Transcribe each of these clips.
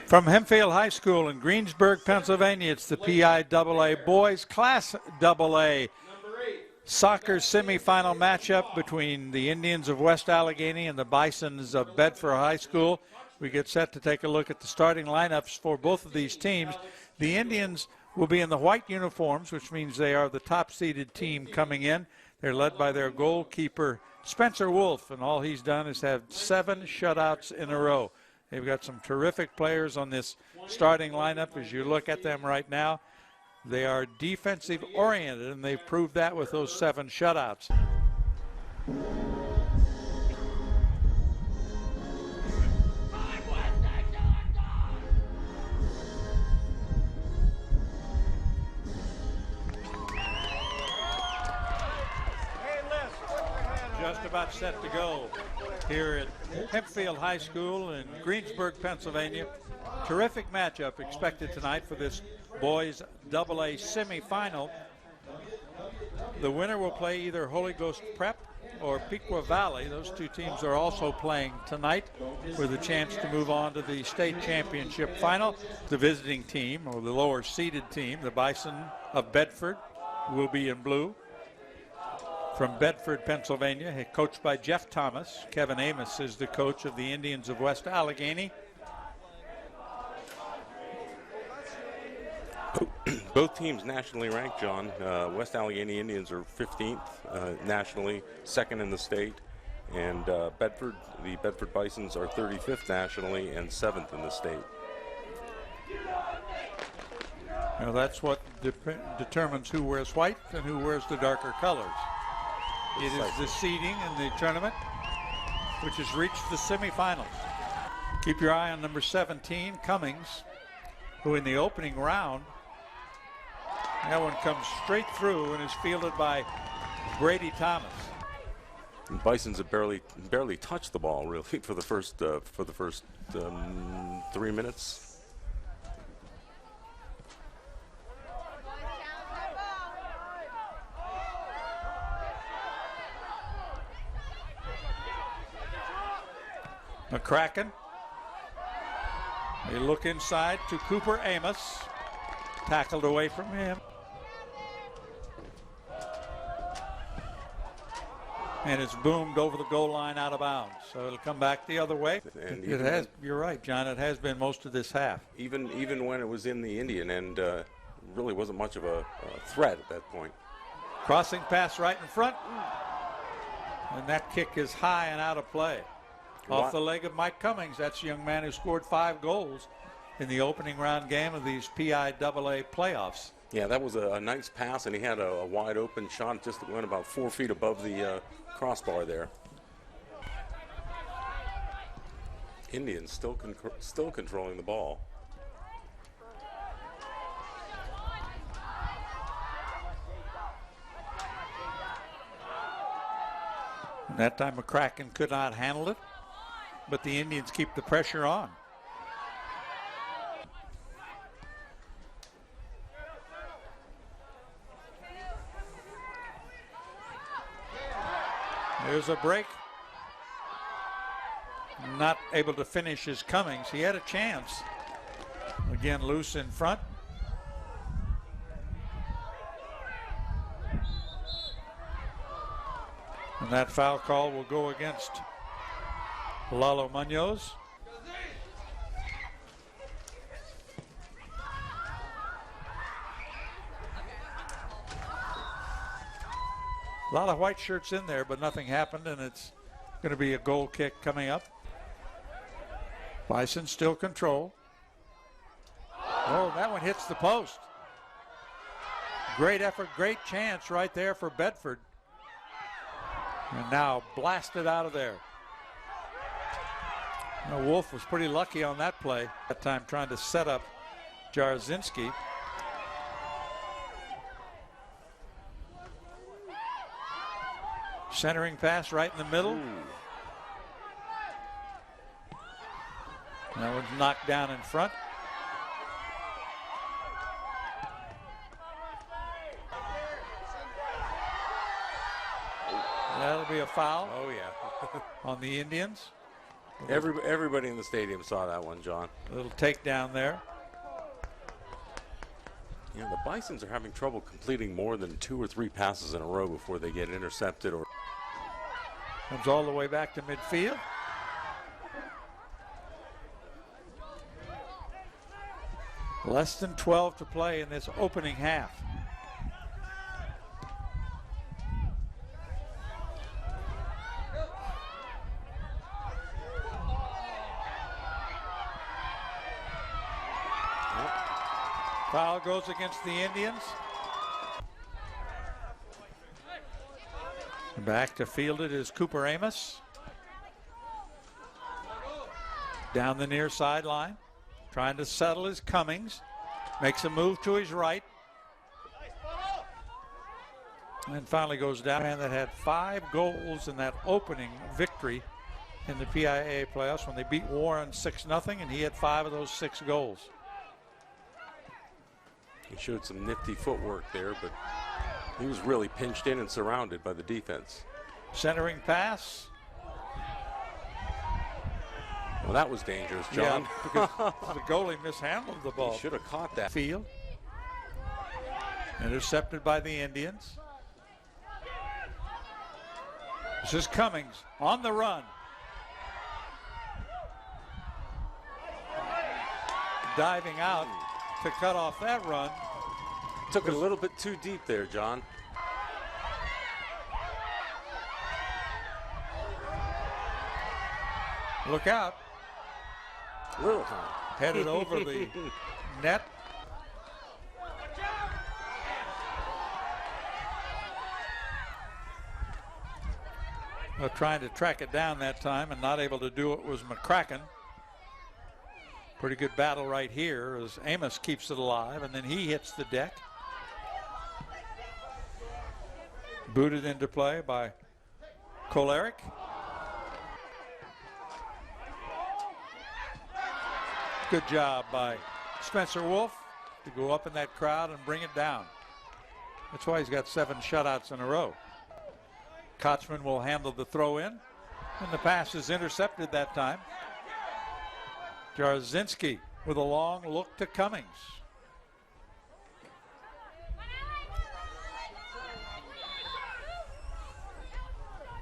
From Hempfield High School in Greensburg, Pennsylvania, it's the PIAA Boys Class AA soccer semifinal matchup between the Indians of West Allegheny and the Bisons of Bedford High School. We get set to take a look at the starting lineups for both of these teams. The Indians will be in the white uniforms, which means they are the top-seeded team coming in. They're led by their goalkeeper, Spencer Wolf, and all he's done is have 7 shutouts in a row. They've got some terrific players on this starting lineup. As you look at them right now, they are defensive-oriented, and they've proved that with those 7 shutouts. Just about set to go here at Hempfield High School in Greensburg, Pennsylvania. Terrific matchup expected tonight for this boys AA semifinal. The winner will play either Holy Ghost Prep or Pequea Valley. Those two teams are also playing tonight with a chance to move on to the state championship final. The visiting team, or the lower seeded team, the Bison of Bedford, will be in blue. From Bedford, Pennsylvania, coached by Jeff Thomas. Kevin Amos is the coach of the Indians of West Allegheny. Both teams nationally ranked, John. West Allegheny Indians are 15th nationally, 2nd in the state. And the Bedford Bisons are 35th nationally and 7th in the state. Now that's what determines who wears white and who wears the darker colors. It is the seeding in the tournament, which has reached the semifinals. Keep your eye on number 17, Cummings, who in the opening round, that one comes straight through and is fielded by Brady Thomas. And Bisons have barely touched the ball really for the first 3 minutes. McCracken. They look inside to Cooper Amos. Tackled away from him. And it's boomed over the goal line out of bounds. So it'll come back the other way. And it has, you're right, John, it has been most of this half. Even when it was in the Indian end, really wasn't much of a threat at that point. Crossing pass right in front. And that kick is high and out of play. Off the leg of Mike Cummings. That's the young man who scored 5 goals in the opening round game of these PIAA playoffs. Yeah, that was a nice pass, and he had a wide open shot, just went about 4 feet above the crossbar there. Indians still controlling the ball. And that time McCracken could not handle it, but the Indians keep the pressure on. There's a break. Not able to finish his Cummings. He had a chance. Again, loose in front. And that foul call will go against Lalo Munoz. A lot of white shirts in there, but nothing happened, and it's going to be a goal kick coming up. Bison still control. Oh, that one hits the post. Great effort, great chance right there for Bedford. And now blasted out of there. Now, Wolf was pretty lucky on that play. That time trying to set up Jarzynski. Centering pass right in the middle. That one's knocked down in front. That'll be a foul. Oh, yeah. On the Indians. Everybody in the stadium saw that one, John. A little takedown there. Yeah, the Bisons are having trouble completing more than 2 or 3 passes in a row before they get intercepted. Or Comes all the way back to midfield. Less than 12 to play in this opening half. Foul goes against the Indians. Back to field it is Cooper Amos. Down the near sideline. Trying to settle his Cummings. Makes a move to his right. And finally goes down. And that had 5 goals in that opening victory in the PIAA playoffs when they beat Warren 6-0, and he had 5 of those 6 goals. he showed some nifty footwork there, but he was really pinched in and surrounded by the defense. Centering pass. Well, that was dangerous, John. Yeah, because the goalie mishandled the ball. He should have caught that. Field. Intercepted by the Indians. This is Cummings on the run. Diving out to cut off that run. Took it a little bit too deep there, John. Look out. Little time. Headed over the net. Well, trying to track it down that time and not able to do it was McCracken. Pretty good battle right here as Amos keeps it alive, and then he hits the deck. Booted into play by Koleric. Good job by Spencer Wolf to go up in that crowd and bring it down. That's why he's got 7 shutouts in a row. Kochman will handle the throw in, and the pass is intercepted that time. Jarzynski with a long look to Cummings.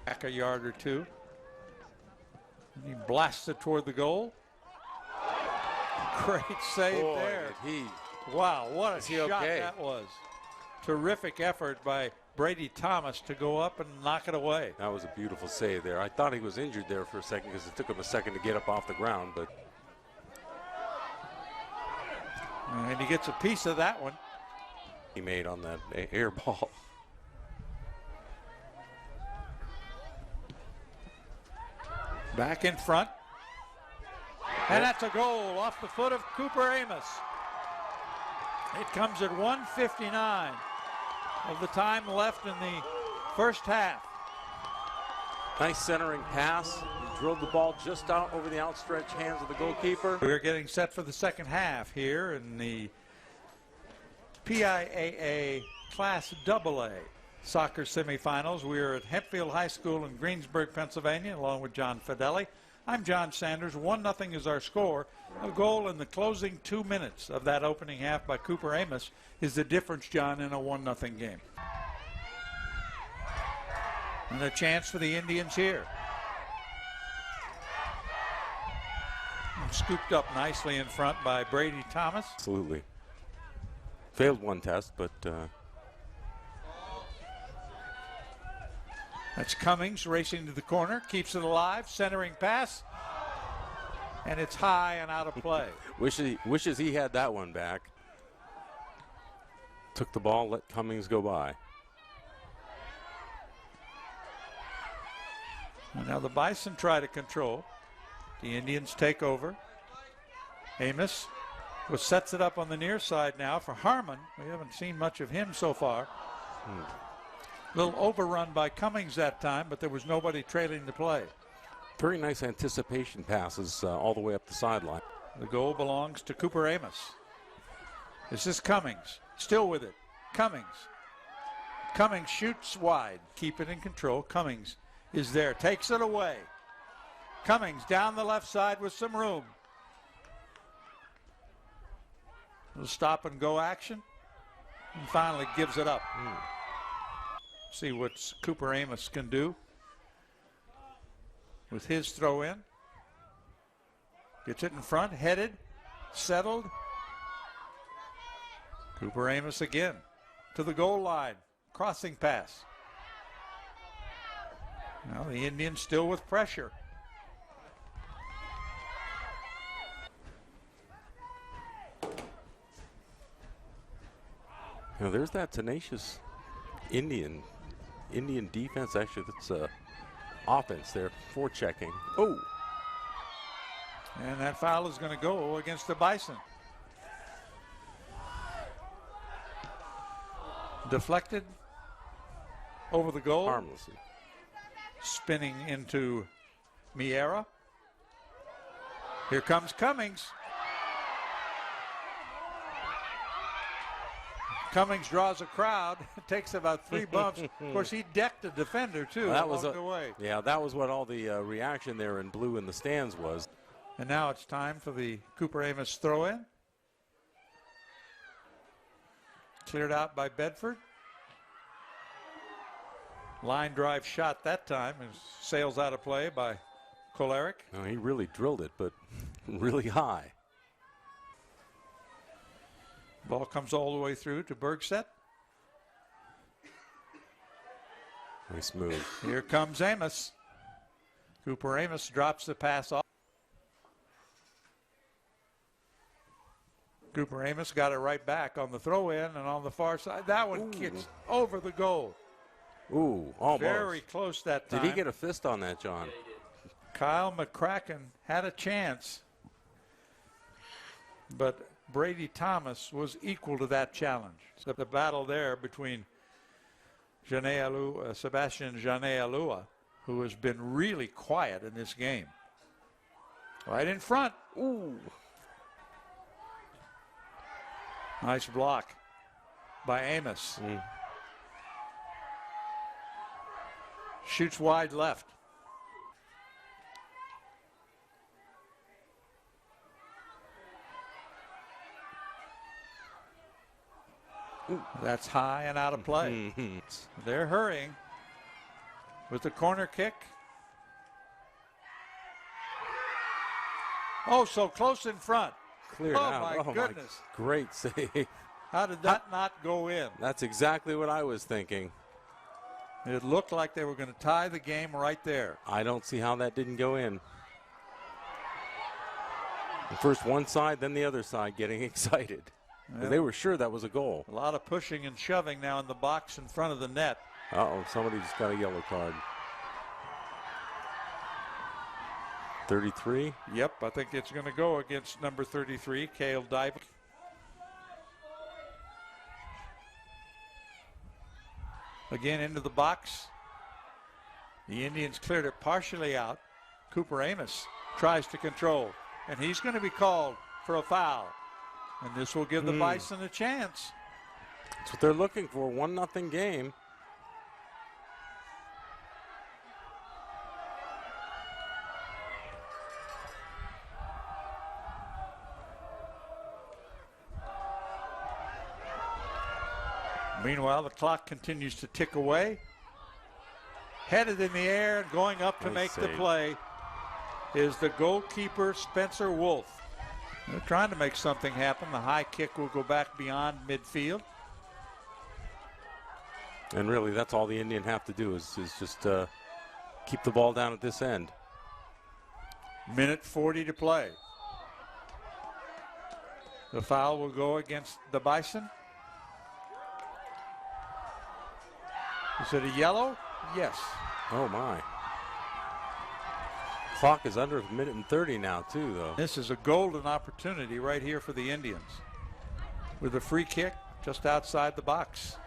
Back a yard or two. And he blasts it toward the goal. Great save there. Wow, what a shot that was. Terrific effort by Brady Thomas to go up and knock it away. That was a beautiful save there. I thought he was injured there for a second because it took him a second to get up off the ground, but and he gets a piece of that one. He made on that air ball. Back in front. And that's a goal off the foot of Cooper Amos. It comes at 1:59 of the time left in the first half. Nice centering pass. He drilled the ball just out over the outstretched hands of the goalkeeper. We're getting set for the second half here in the PIAA Class AA soccer semifinals. We are at Hempfield High School in Greensburg, Pennsylvania, along with John Fideli. I'm John Sanders. 1-0 is our score. A goal in the closing 2 minutes of that opening half by Cooper Amos is the difference, John, in a 1-0 game. And a chance for the Indians here. And scooped up nicely in front by Brady Thomas. Absolutely. Failed one test, but that's Cummings racing to the corner, keeps it alive, centering pass, and it's high and out of play. wishes he had that one back. Took the ball, let Cummings go by. And now the Bison try to control. The Indians take over. Amos sets it up on the near side now for Harmon. We haven't seen much of him so far. Little overrun by Cummings that time, but there was nobody trailing the play. Very nice anticipation passes all the way up the sideline. The goal belongs to Cooper Amos. This is Cummings, still with it. Cummings shoots wide, keep it in control. Cummings is there, takes it away. Cummings down the left side with some room. A stop and go action. And finally gives it up. See what Cooper Amos can do with his throw in. Gets it in front, headed, settled. Cooper Amos again to the goal line. Crossing pass. Now the Indians still with pressure. Now there's that tenacious Indian defense. Actually, that's offense there, forechecking. Oh! And that foul is going to go against the Bison. Deflected over the goal. Harmlessly. Spinning into Miera. Here comes Cummings. Cummings draws a crowd, takes about 3 bumps. Of course, he decked a defender, too, along the way. Yeah, that was what all the reaction there in blue in the stands was. And now it's time for the Cooper Amos throw-in. Cleared out by Bedford. Line drive shot that time. And sails out of play by Kolarek. No, he really drilled it, but really high. Ball comes all the way through to Bergstedt. Nice move. Here comes Amos. Cooper Amos drops the pass off. Cooper Amos got it right back on the throw-in and on the far side. That one kicks over the goal. Ooh, almost. Very close that time. Did he get a fist on that, John? Kyle McCracken had a chance, but Brady Thomas was equal to that challenge. So the battle there between Sebastian Jane-Alua, who has been really quiet in this game. Right in front. Ooh. Nice block by Amos. Shoots wide left. Ooh, that's high and out of play. They're hurrying with the corner kick. Oh, so close in front. Cleared out. My goodness. Great save. How did that not go in? That's exactly what I was thinking. It looked like they were going to tie the game right there. I don't see how that didn't go in. First one side, then the other side getting excited. Yeah. They were sure that was a goal. A lot of pushing and shoving now in the box in front of the net. Uh-oh, somebody just got a yellow card. 33? Yep, I think it's going to go against number 33, Cale Dyke. Again into the box. The Indians cleared it partially out. Cooper Amos tries to control, and he's going to be called for a foul. And this will give the Bison a chance. That's what they're looking for, 1-0 game. Meanwhile, the clock continues to tick away. Headed in the air and going up to make the play is the goalkeeper, Spencer Wolf. They're trying to make something happen. The high kick will go back beyond midfield. And really, that's all the Indian have to do is just keep the ball down at this end. Minute 40 to play. The foul will go against the Bison. Is it a yellow? Yes. Oh, my. Clock is under a minute and 30 now, too, though. This is a golden opportunity right here for the Indians with a free kick just outside the box.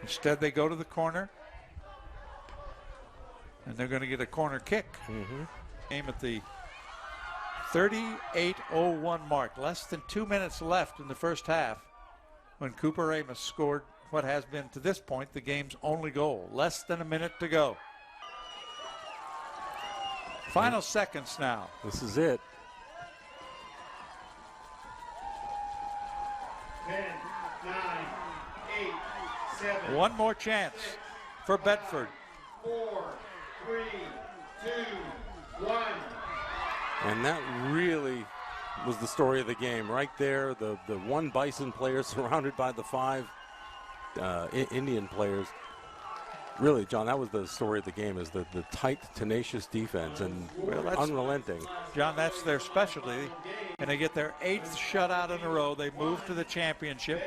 Instead, they go to the corner, and they're going to get a corner kick. Aim at the 38:01 mark. Less than 2 minutes left in the first half when Cooper Amos scored what has been to this point the game's only goal. Less than a minute to go. Final seconds now. This is it. 10, 9, 8, 7. One more chance for Bedford. 4, 3, 2, 1. And that really was the story of the game right there. The one Bison player surrounded by the 5 Indian players. Really, John, that was the story of the game, is the tight, tenacious defense and unrelenting. John, that's their specialty. And they get their 8th shutout in a row. They move to the championship.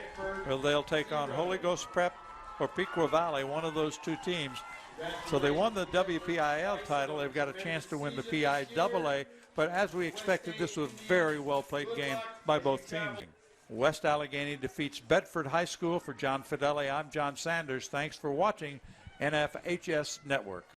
Well, they'll take on Holy Ghost Prep or Pequot Valley, one of those 2 teams. So they won the WPIAA title. They've got a chance to win the PIAA. But as we expected, this was a very well-played game by both teams. West Allegheny defeats Bedford High School. For John Fideli, I'm John Sanders. Thanks for watching NFHS Network.